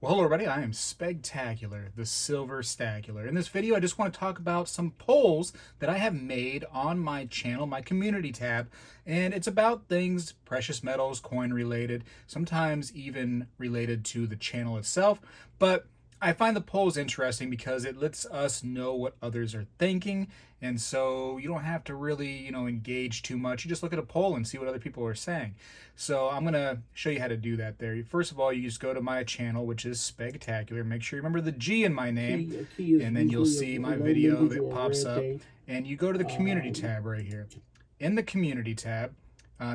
Well, hello everybody, I am Spegtacular, the Silver Stacular. In this video, I just want to talk about some polls that I have made on my channel, my community tab, and it's about things precious metals, coin related, sometimes even related to the channel itself, but I find the polls interesting because it lets us know what others are thinking, and so you don't have to really, engage too much. You just look at a poll and see what other people are saying. So I'm gonna show you how to do that there. First of all, you just go to my channel, which is Spegtacular. Make sure you remember the G in my name, and then you'll see my video that pops up, and you go to the community tab right here. In the community tab,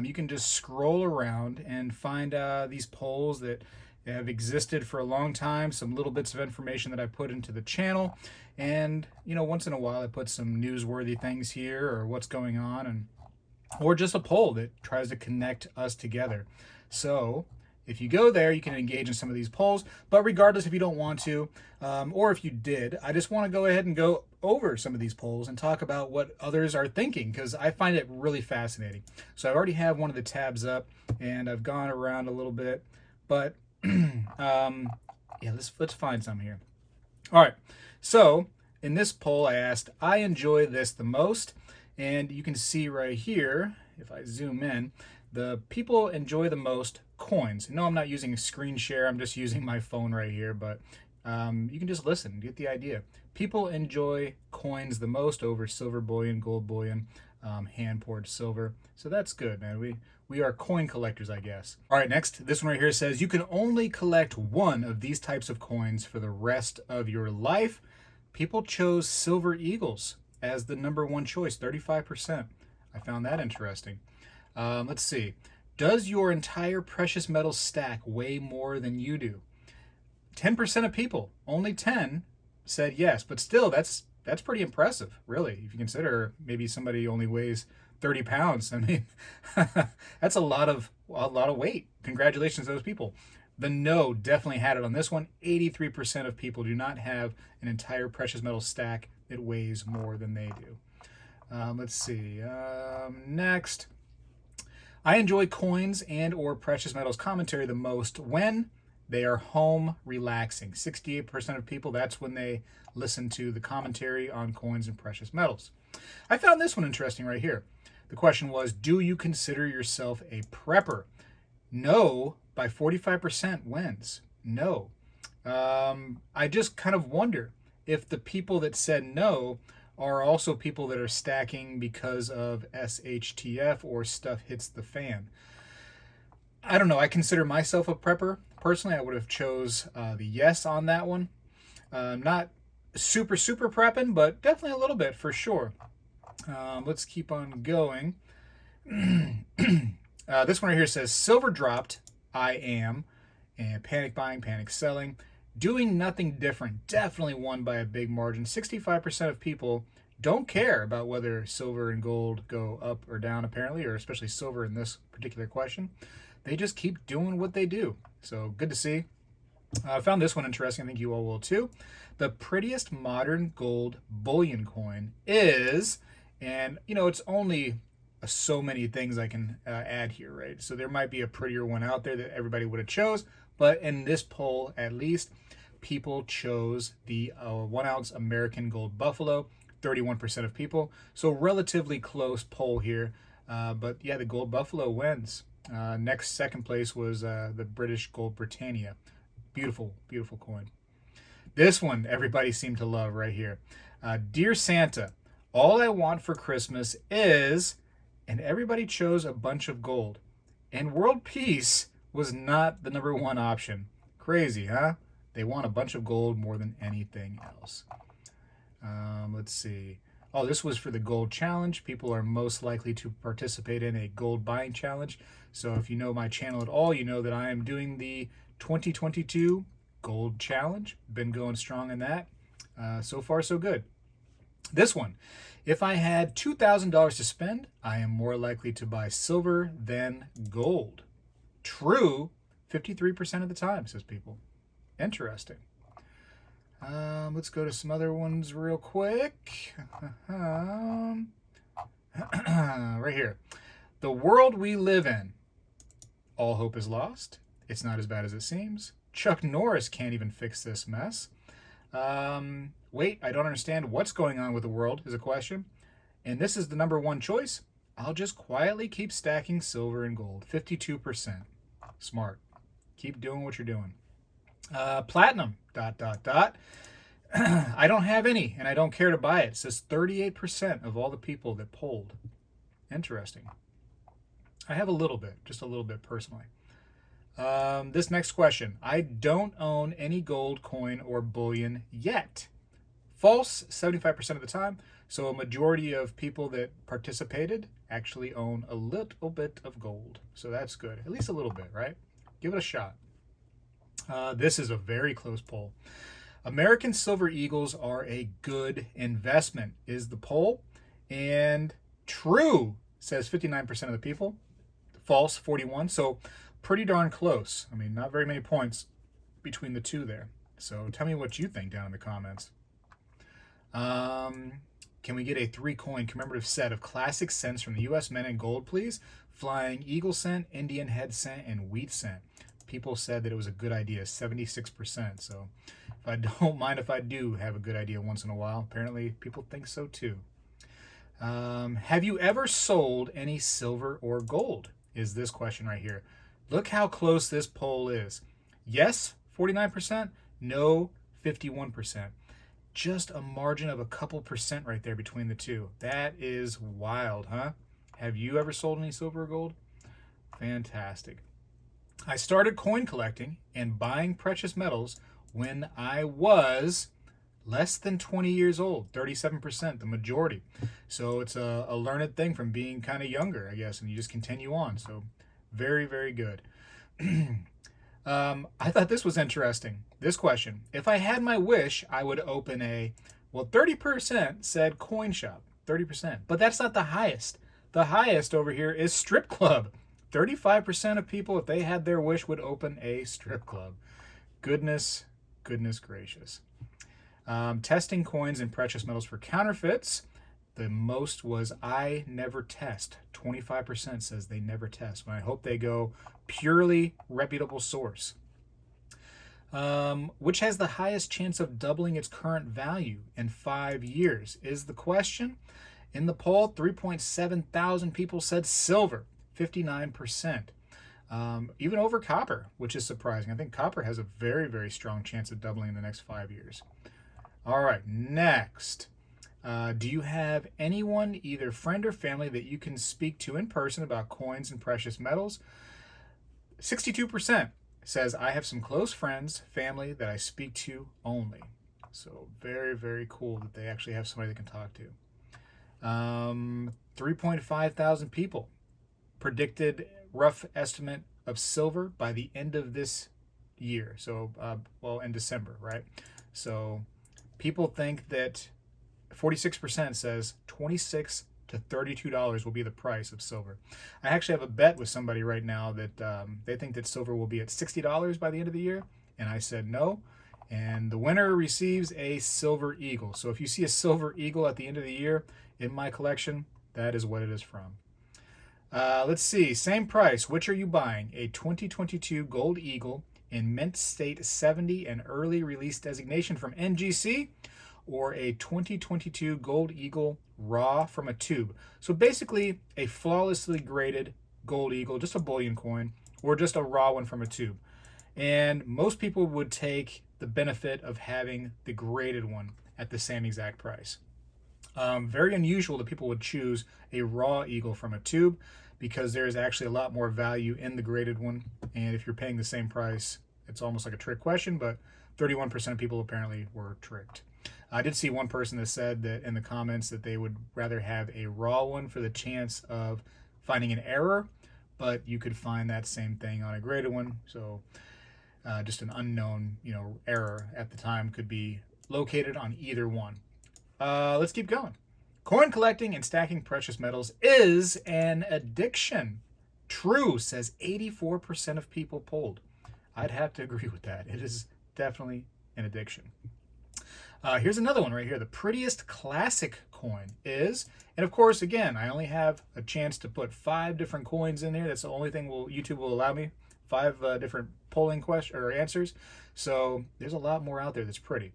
you can just scroll around and find these polls that have existed for a long time, some little bits of information that I put into the channel, and once in a while I put some newsworthy things here or what's going on, and or just a poll that tries to connect us together. So if you go there, you can engage in some of these polls, but regardless, if you don't want to, or if you did, I just want to go ahead and go over some of these polls and talk about what others are thinking, because I find it really fascinating. So I already have one of the tabs up and I've gone around a little bit, but yeah, let's find some here. All right, so in this poll I asked, I enjoy this the most, and you can see right here, if I zoom in, the people enjoy the most coins. No, I'm not using a screen share, I'm just using my phone right here, but you can just listen, get the idea. People enjoy coins the most over silver bullion, gold bullion, hand poured silver. So that's good, man. We are coin collectors, I guess. All right, next, this one right here says you can only collect one of these types of coins for the rest of your life. People chose silver eagles as the #1 choice, 35%. I found that interesting. Let's see. Does your entire precious metal stack weigh more than you do? 10% of people, only 10, said yes, but still, that's pretty impressive, really. If you consider maybe somebody only weighs 30 pounds, I mean, that's a lot of weight. Congratulations to those people. The no definitely had it on this one. 83% of people do not have an entire precious metal stack that weighs more than they do. Let's see. Next. I enjoy coins and or precious metals commentary the most when they are home relaxing. 68% of people, that's when they listen to the commentary on coins and precious metals. I found this one interesting right here. The question was, do you consider yourself a prepper? No, by 45% wins. No. I just kind of wonder if the people that said no are also people that are stacking because of SHTF or stuff hits the fan. I don't know. I consider myself a prepper. Personally, I would have chose the yes on that one. Not super prepping, but definitely a little bit for sure. Let's keep on going. This one right here says silver dropped. I am, and panic buying, panic selling. Doing nothing different definitely won by a big margin. 65% of people don't care about whether silver and gold go up or down, apparently, or especially silver in this particular question. They just keep doing what they do. So good to see. I found this one interesting. I think you all will too. The prettiest modern gold bullion coin is, and it's only so many things I can add here, right? So there might be a prettier one out there that everybody would have chose, but in this poll, at least, people chose the 1 ounce American Gold Buffalo, 31% of people. So relatively close poll here, but yeah, the Gold Buffalo wins. Next, second place was the British Gold Britannia. Beautiful coin. This one everybody seemed to love right here. Dear Santa, all I want for Christmas is, and everybody chose a bunch of gold. And world peace was not the #1 option. Crazy, huh? They want a bunch of gold more than anything else. Let's see. Oh, this was for the gold challenge. People are most likely to participate in a gold buying challenge. So if you know my channel at all, you know that I am doing the 2022 gold challenge. Been going strong in that. So far, so good. This one. If I had $2,000 to spend, I am more likely to buy silver than gold. True, 53% of the time, says people. Interesting. Let's go to some other ones real quick. Right here. The world we live in. All hope is lost. It's not as bad as it seems. Chuck Norris can't even fix this mess. Wait, I don't understand what's going on with the world is a question. And this is the number one choice. I'll just quietly keep stacking silver and gold. 52%. Smart. Keep doing what you're doing. Platinum, ... I don't have any, and I don't care to buy it. It says 38% of all the people that polled. Interesting. I have a little bit, just a little bit personally. This next question. I don't own any gold coin or bullion yet. False, 75% of the time. So a majority of people that participated actually own a little bit of gold. So that's good. At least a little bit, right? Give it a shot. This is a very close poll. American Silver Eagles are a good investment is the poll. And true says 59% of the people. False, 41. So pretty darn close. I mean, not very many points between the two there. So tell me what you think down in the comments. Can we get a 3-coin commemorative set of classic cents from the U.S. Mint in gold, please? Flying Eagle cent, Indian head cent, and wheat cent. People said that it was a good idea, 76%. So if I don't mind if I do have a good idea once in a while. Apparently people think so too. Have you ever sold any silver or gold? Is this question right here. Look how close this poll is. Yes, 49%. No, 51%. Just a margin of a couple percent right there between the two. That is wild, huh? Have you ever sold any silver or gold? Fantastic. I started coin collecting and buying precious metals when I was less than 20 years old, 37%, the majority. So it's a learned thing from being kind of younger, I guess, and you just continue on. So very, very good. I thought this was interesting. This question. If I had my wish, I would open a, well, 30% said coin shop, 30%. But that's not the highest. The highest over here is strip club. 35% of people, if they had their wish, would open a strip club. Goodness gracious. Testing coins and precious metals for counterfeits. The most was I never test. 25% says they never test. But I hope they go purely reputable source. Which has the highest chance of doubling its current value in 5 years is the question. In the poll, 3.7 thousand people said silver, 59%. Even over copper, which is surprising. I think copper has a very, very strong chance of doubling in the next 5 years. All right, next. Do you have anyone, either friend or family, that you can speak to in person about coins and precious metals? 62% says I have some close friends, family that I speak to only. So very, very cool that they actually have somebody they can talk to. 3.5 thousand people predicted rough estimate of silver by the end of this year. So, well, in December, right? So people think that 46% says $26 to $32 will be the price of silver. I actually have a bet with somebody right now that they think that silver will be at $60 by the end of the year, and I said no. And the winner receives a silver eagle. So if you see a silver eagle at the end of the year in my collection, that is what it is from. Let's see, same price. Which are you buying? A 2022 Gold Eagle in Mint State 70 and early release designation from NGC, or a 2022 Gold Eagle raw from a tube? So basically a flawlessly graded Gold Eagle, just a bullion coin, or just a raw one from a tube. And most people would take the benefit of having the graded one at the same exact price. Very unusual that people would choose a raw eagle from a tube, because there's actually a lot more value in the graded one. And if you're paying the same price, it's almost like a trick question, but 31% of people apparently were tricked. I did see one person that said that in the comments that they would rather have a raw one for the chance of finding an error, but you could find that same thing on a graded one. So just an unknown, error at the time could be located on either one. Let's keep going. Coin collecting and stacking precious metals is an addiction. True, says 84% of people polled. I'd have to agree with that. It is definitely an addiction. Here's another one right here. The prettiest classic coin is, and of course, again, I only have a chance to put 5 different coins in there. That's the only thing YouTube will allow me. 5 different polling question or answers. So there's a lot more out there that's pretty.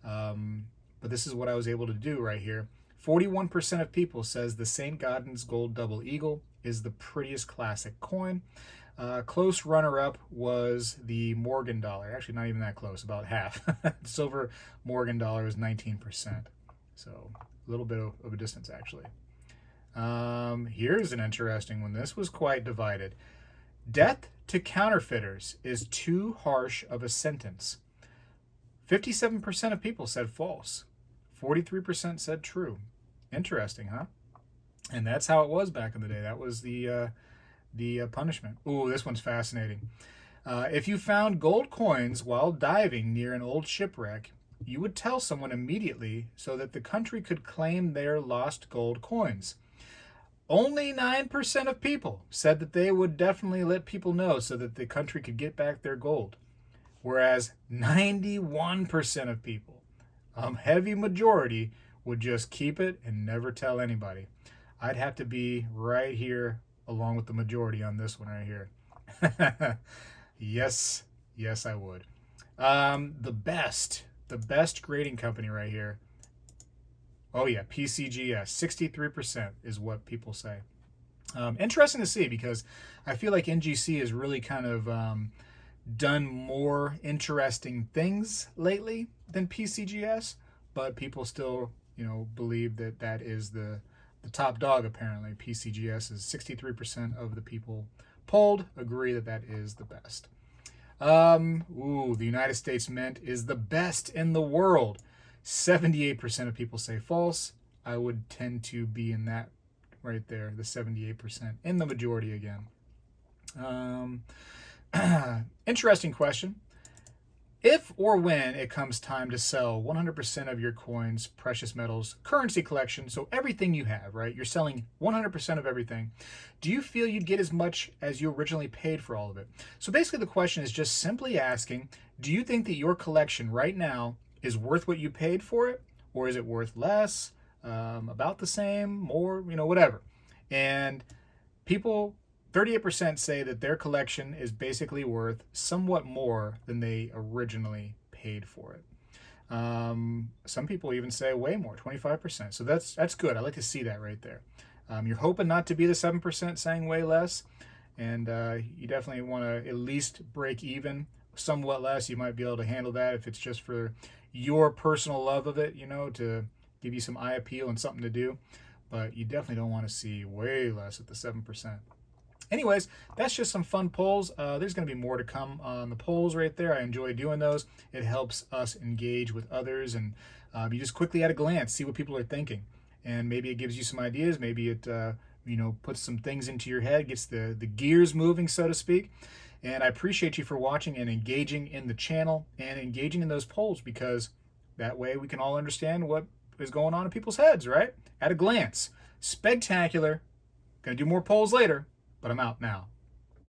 But this is what I was able to do right here. 41% of people says the St. Gaudens Gold Double Eagle is the prettiest classic coin. Close runner-up was the Morgan dollar. Actually, not even that close, about half. Silver Morgan dollar was 19%. So a little bit of a distance, actually. Here's an interesting one. This was quite divided. Death to counterfeiters is too harsh of a sentence. 57% of people said false. 43% said true. Interesting, huh? And that's how it was back in the day. That was the punishment. Ooh, this one's fascinating. If you found gold coins while diving near an old shipwreck, you would tell someone immediately so that the country could claim their lost gold coins. Only 9% of people said that they would definitely let people know so that the country could get back their gold. Whereas 91% of people, heavy majority, would just keep it and never tell anybody. I'd have to be right here along with the majority on this one right here. Yes, I would. The best grading company right here. Oh yeah, PCGS, 63% is what people say. Interesting to see, because I feel like NGC has really kind of done more interesting things lately than PCGS, but people still, believe that that is the top dog. Apparently, PCGS is 63% of the people polled agree that that is the best. The United States Mint is the best in the world. 78% of people say false. I would tend to be in that right there, the 78%, in the majority again. Interesting question. If or when it comes time to sell 100% of your coins, precious metals, currency collection, so everything you have, right? You're selling 100% of everything. Do you feel you'd get as much as you originally paid for all of it? So basically the question is just simply asking, do you think that your collection right now is worth what you paid for it? Or is it worth less, about the same, more, whatever? And people, 38% say that their collection is basically worth somewhat more than they originally paid for it. Some people even say way more, 25%. So that's good. I like to see that right there. You're hoping not to be the 7% saying way less, and you definitely want to at least break even somewhat less. You might be able to handle that if it's just for your personal love of it, to give you some eye appeal and something to do. But you definitely don't want to see way less at the 7%. Anyways, that's just some fun polls. There's going to be more to come on the polls right there. I enjoy doing those. It helps us engage with others, and you just quickly at a glance see what people are thinking. And maybe it gives you some ideas. Maybe it puts some things into your head, gets the gears moving, so to speak. And I appreciate you for watching and engaging in the channel and engaging in those polls, because that way we can all understand what is going on in people's heads, right? At a glance. Spegtacular. Gonna do more polls later, but I'm out now.